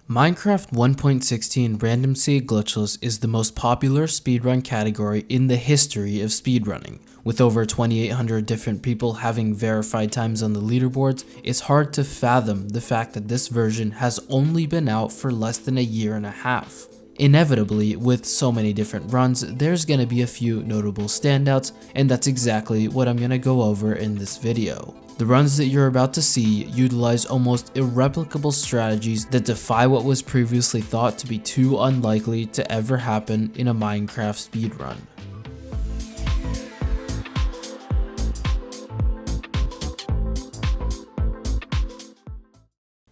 Minecraft 1.16 Random Seed Glitchless is the most popular speedrun category in the history of speedrunning. With over 2,800 different people having verified times on the leaderboards, it's hard to fathom the fact that this version has only been out for less than a year and a half. Inevitably, with so many different runs, there's gonna be a few notable standouts, and that's exactly what I'm gonna go over in this video. The runs that you're about to see utilize almost irreplicable strategies that defy what was previously thought to be too unlikely to ever happen in a Minecraft speedrun.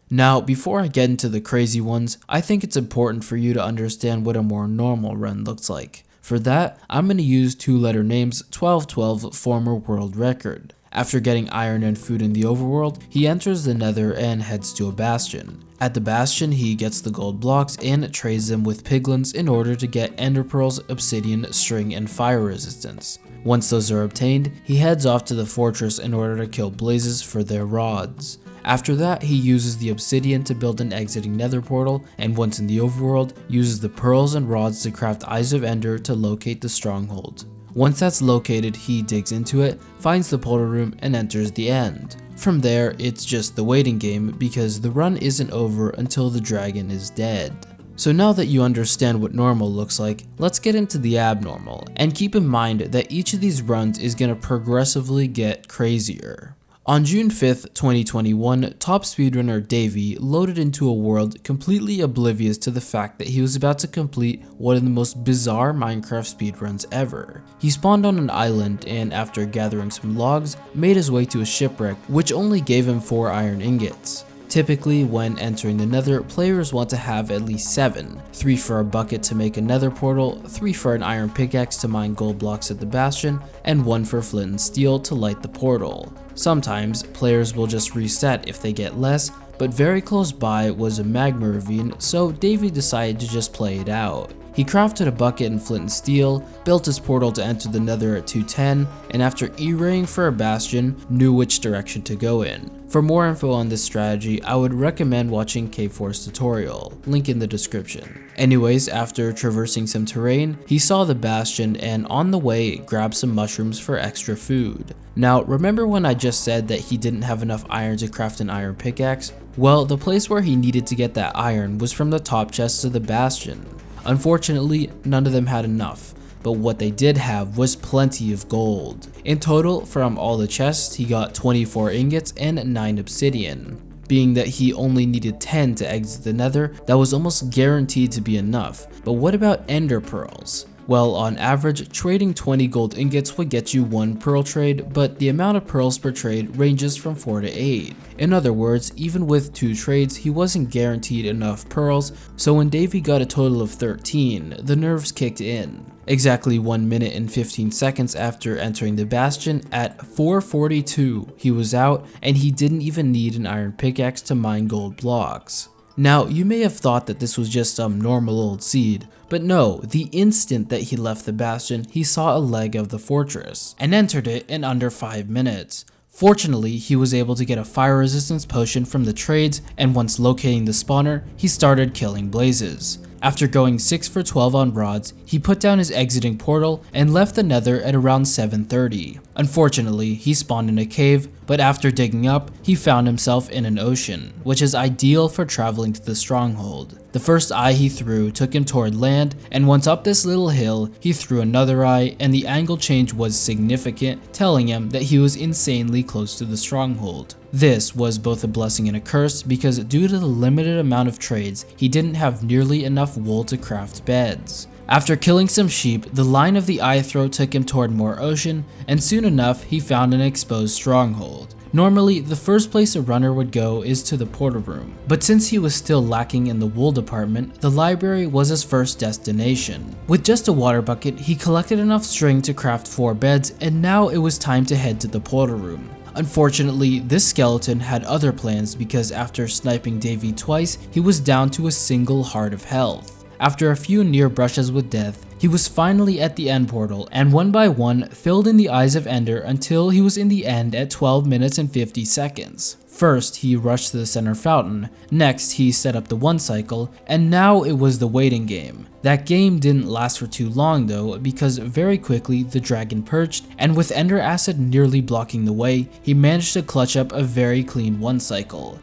Now, before I get into the crazy ones, I think it's important for you to understand what a more normal run looks like. For that, I'm going to use two-letter names 1212 former world record. After getting iron and food in the overworld, he enters the nether and heads to a bastion. At the bastion, he gets the gold blocks and trades them with piglins in order to get ender pearls, obsidian, string, and fire resistance. Once those are obtained, he heads off to the fortress in order to kill blazes for their rods. After that, he uses the obsidian to build an exiting nether portal, and once in the overworld, uses the pearls and rods to craft eyes of ender to locate the stronghold. Once that's located, he digs into it, finds the portal room, and enters the end. From there, it's just the waiting game because the run isn't over until the dragon is dead. So now that you understand what normal looks like, let's get into the abnormal, and keep in mind that each of these runs is going to progressively get crazier. On June 5th, 2021, top speedrunner Davey loaded into a world completely oblivious to the fact that he was about to complete one of the most bizarre Minecraft speedruns ever. He spawned on an island and after gathering some logs, made his way to a shipwreck which only gave him 4 iron ingots. Typically, when entering the nether, players want to have at least 7, 3 for a bucket to make a nether portal, 3 for an iron pickaxe to mine gold blocks at the bastion, and 1 for flint and steel to light the portal. Sometimes, players will just reset if they get less, but very close by was a magma ravine, so Davey decided to just play it out. He crafted a bucket and flint and steel, built his portal to enter the nether at 210, and after E-raying for a bastion, knew which direction to go in. For more info on this strategy, I would recommend watching K4's tutorial, link in the description. Anyways, after traversing some terrain, he saw the bastion and on the way grabbed some mushrooms for extra food. Now, remember when I just said that he didn't have enough iron to craft an iron pickaxe? Well, the place where he needed to get that iron was from the top chests of the bastion. Unfortunately, none of them had enough, but what they did have was plenty of gold. In total, from all the chests, he got 24 ingots and 9 obsidian. Being that he only needed 10 to exit the nether, that was almost guaranteed to be enough. But what about ender pearls? Well, on average, trading 20 gold ingots would get you 1 pearl trade, but the amount of pearls per trade ranges from 4 to 8. In other words, even with 2 trades, he wasn't guaranteed enough pearls, so when Davey got a total of 13, the nerves kicked in. Exactly 1 minute and 15 seconds after entering the bastion, at 4:42, he was out, and he didn't even need an iron pickaxe to mine gold blocks. Now, you may have thought that this was just some normal old seed, but no, the instant that he left the bastion, he saw a leg of the fortress, and entered it in under 5 minutes. Fortunately, he was able to get a fire resistance potion from the trades, and once locating the spawner, he started killing blazes. After going 6 for 12 on rods, he put down his exiting portal and left the nether at around 7:30. Unfortunately, he spawned in a cave, but after digging up, he found himself in an ocean, which is ideal for traveling to the stronghold. The first eye he threw took him toward land, and once up this little hill, he threw another eye, and the angle change was significant, telling him that he was insanely close to the stronghold. This was both a blessing and a curse because due to the limited amount of trades, he didn't have nearly enough wool to craft beds. After killing some sheep, the line of the eye throw took him toward more ocean, and soon enough he found an exposed stronghold. Normally, the first place a runner would go is to the portal room, but since he was still lacking in the wool department, the library was his first destination. With just a water bucket, he collected enough string to craft 4 beds, and now it was time to head to the portal room. Unfortunately, this skeleton had other plans because after sniping Davey twice, he was down to a single heart of health. After a few near brushes with death, he was finally at the end portal and one by one filled in the eyes of Ender until he was in the end at 12 minutes and 50 seconds. First, he rushed to the center fountain, next he set up the 1 cycle, and now it was the waiting game. That game didn't last for too long though, because very quickly the dragon perched, and with Ender Acid nearly blocking the way, he managed to clutch up a very clean 1 cycle.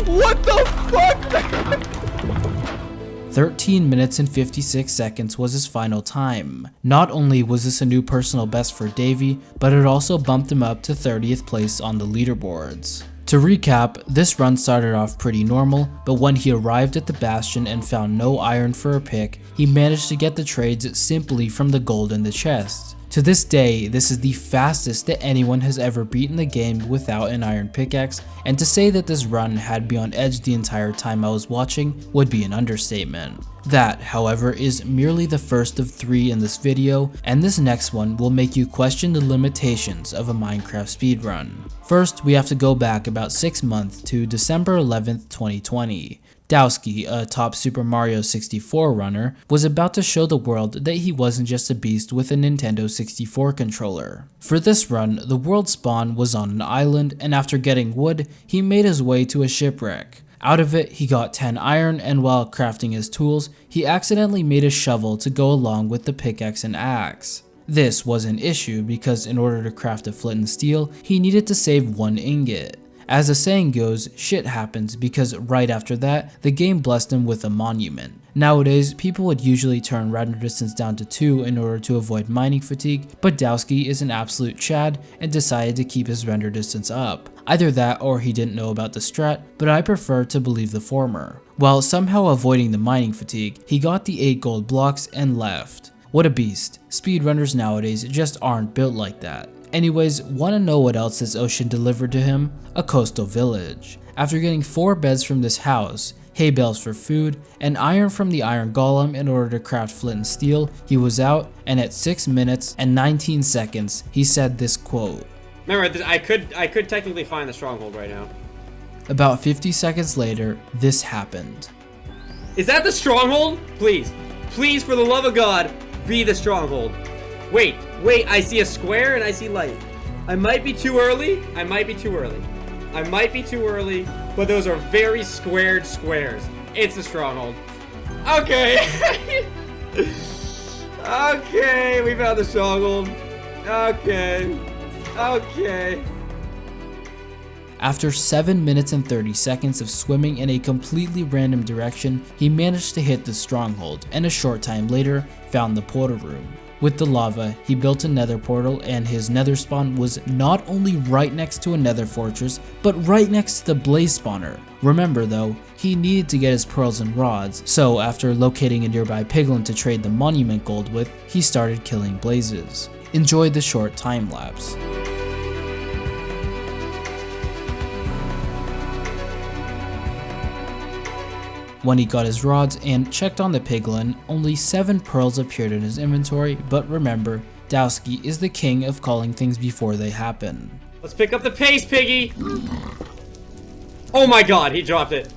What the fuck? 13 minutes and 56 seconds was his final time. Not only was this a new personal best for Davey, but it also bumped him up to 30th place on the leaderboards. To recap, this run started off pretty normal, but when he arrived at the bastion and found no iron for a pick, he managed to get the trades simply from the gold in the chest. To this day, this is the fastest that anyone has ever beaten the game without an iron pickaxe, and to say that this run had me on edge the entire time I was watching would be an understatement. That, however, is merely the first of 3 in this video, and this next one will make you question the limitations of a Minecraft speedrun. First, we have to go back about 6 months to December 11th, 2020. Dowsky, a top Super Mario 64 runner, was about to show the world that he wasn't just a beast with a Nintendo 64 controller. For this run, the world spawn was on an island, and after getting wood, he made his way to a shipwreck. Out of it, he got 10 iron, and while crafting his tools, he accidentally made a shovel to go along with the pickaxe and axe. This was an issue because in order to craft a flint and steel, he needed to save 1 ingot. As the saying goes, shit happens, because right after that, the game blessed him with a monument. Nowadays, people would usually turn render distance down to 2 in order to avoid mining fatigue, but Dowsky is an absolute chad and decided to keep his render distance up. Either that or he didn't know about the strat, but I prefer to believe the former. While somehow avoiding the mining fatigue, he got the 8 gold blocks and left. What a beast. Speedrunners nowadays just aren't built like that. Anyways, wanna know what else this ocean delivered to him? A coastal village. After getting 4 beds from this house, hay bales for food, and iron from the iron golem in order to craft flint and steel, he was out, and at 6 minutes and 19 seconds, he said this quote. Remember, I could technically find the stronghold right now. About 50 seconds later, this happened. Is that the stronghold? Please, please, for the love of God, be the stronghold. Wait, I see a square and I see light. I might be too early, but those are very squared squares. It's a stronghold. Okay. Okay, we found the stronghold. Okay. After 7 minutes and 30 seconds of swimming in a completely random direction, he managed to hit the stronghold, and a short time later, found the portal room. With the lava, he built a nether portal, and his nether spawn was not only right next to a nether fortress, but right next to the blaze spawner. Remember though, he needed to get his pearls and rods, so after locating a nearby piglin to trade the monument gold with, he started killing blazes. Enjoy the short time lapse. When he got his rods and checked on the piglin, only 7 pearls appeared in his inventory, but remember, Dowsky is the king of calling things before they happen. Let's pick up the pace, piggy! Oh my god, he dropped it.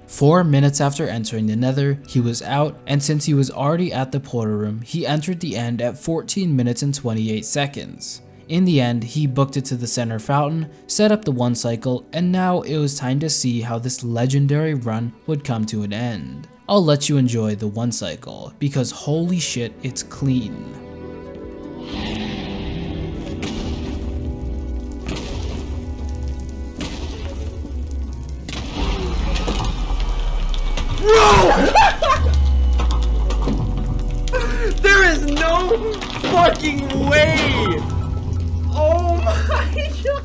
4 minutes after entering the nether, he was out, and since he was already at the portal room, he entered the end at 14 minutes and 28 seconds. In the end, he booked it to the center fountain, set up the 1 cycle, and now it was time to see how this legendary run would come to an end. I'll let you enjoy the 1 cycle, because holy shit, it's clean. Bro! There is no fucking way! Oh my god!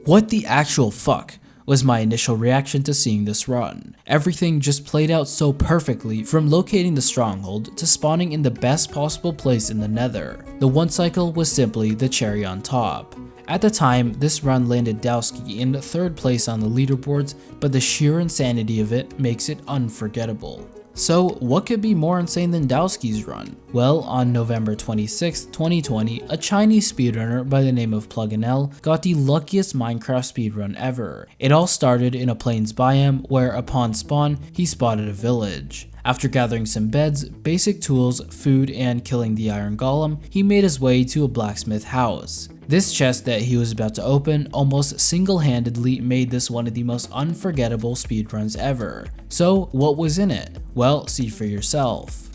What the actual fuck was my initial reaction to seeing this run. Everything just played out so perfectly, from locating the stronghold to spawning in the best possible place in the nether. The 1 cycle was simply the cherry on top. At the time, this run landed Dowsky in 3rd place on the leaderboards, but the sheer insanity of it makes it unforgettable. So what could be more insane than Dowsky's run? Well, on November 26, 2020, a Chinese speedrunner by the name of PluginL got the luckiest Minecraft speedrun ever. It all started in a plains biome where upon spawn, he spotted a village. After gathering some beds, basic tools, food, and killing the iron golem, he made his way to a blacksmith house. This chest that he was about to open almost single-handedly made this one of the most unforgettable speedruns ever. So what was in it? Well, see for yourself.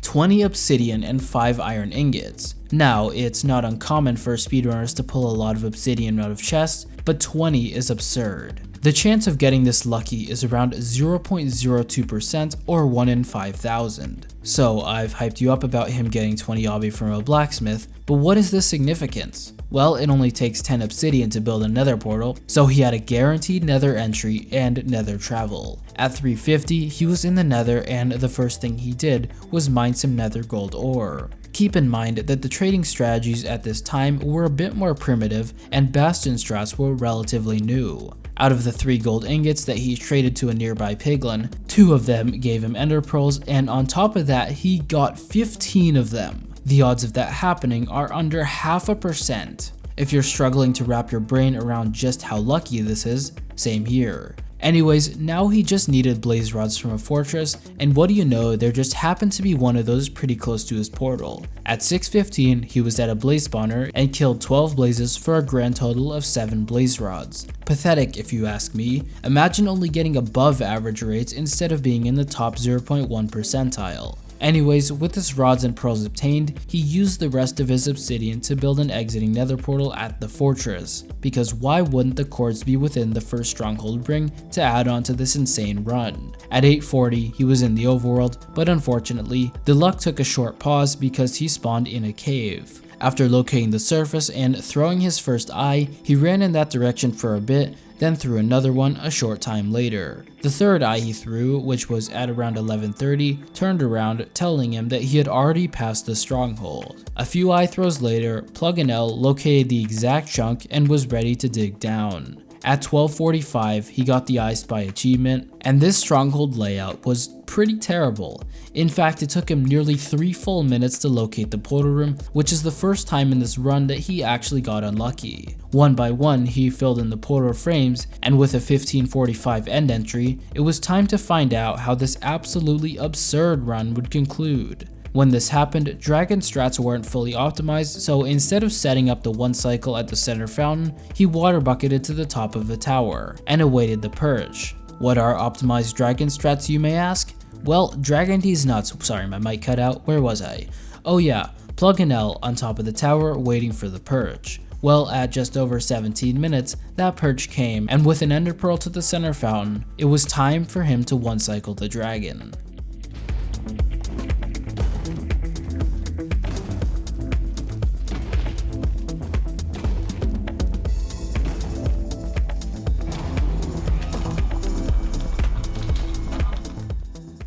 20 obsidian and 5 iron ingots. Now, it's not uncommon for speedrunners to pull a lot of obsidian out of chests, but 20 is absurd. The chance of getting this lucky is around 0.02% or 1 in 5,000. So I've hyped you up about him getting 20 obby from a blacksmith, but what is the significance? Well, it only takes 10 obsidian to build a nether portal, so he had a guaranteed nether entry and nether travel. At 350, he was in the nether and the first thing he did was mine some nether gold ore. Keep in mind that the trading strategies at this time were a bit more primitive and bastion strats were relatively new. Out of the 3 gold ingots that he traded to a nearby piglin, 2 of them gave him ender pearls, and on top of that he got 15 of them. The odds of that happening are under 0.5%. If you're struggling to wrap your brain around just how lucky this is, same here. Anyways, now he just needed blaze rods from a fortress, and what do you know, there just happened to be one of those pretty close to his portal. At 6:15, he was at a blaze spawner and killed 12 blazes for a grand total of 7 blaze rods. Pathetic if you ask me. Imagine only getting above average rates instead of being in the top 0.1 percentile. Anyways, with his rods and pearls obtained, he used the rest of his obsidian to build an exiting nether portal at the fortress, because why wouldn't the cords be within the first stronghold ring to add on to this insane run? At 8:40, he was in the overworld, but unfortunately, the luck took a short pause because he spawned in a cave. After locating the surface and throwing his first eye, he ran in that direction for a bit, then threw another one a short time later. The third eye he threw, which was at around 11:30, turned around, telling him that he had already passed the stronghold. A few eye throws later, PluginL located the exact chunk and was ready to dig down. At 12:45, he got the I Spy achievement, and this stronghold layout was pretty terrible. In fact, it took him nearly 3 full minutes to locate the portal room, which is the first time in this run that he actually got unlucky. One by one, he filled in the portal frames, and with a 15:45 end entry, it was time to find out how this absolutely absurd run would conclude. When this happened, dragon strats weren't fully optimized, so instead of setting up the 1 cycle at the center fountain, he water bucketed to the top of the tower, and awaited the purge. What are optimized dragon strats, you may ask? Well, Dragon D's nuts, sorry my mic cut out, where was I? Oh yeah, PluginL on top of the tower waiting for the purge. Well, at just over 17 minutes, that purge came, and with an ender pearl to the center fountain, it was time for him to 1 cycle the dragon.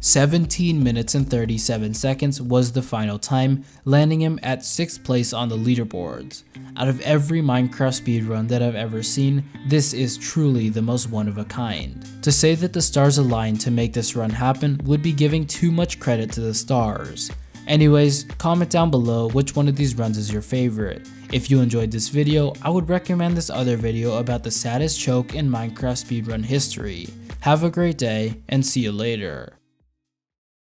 "17 minutes and 37 seconds was the final time, landing him at 6th place on the leaderboards. Out of every Minecraft speedrun that I've ever seen, this is truly the most one of a kind. To say that the stars aligned to make this run happen would be giving too much credit to the stars. Anyways, comment down below which one of these runs is your favorite. If you enjoyed this video, I would recommend this other video about the saddest choke in Minecraft speedrun history. Have a great day, and see you later.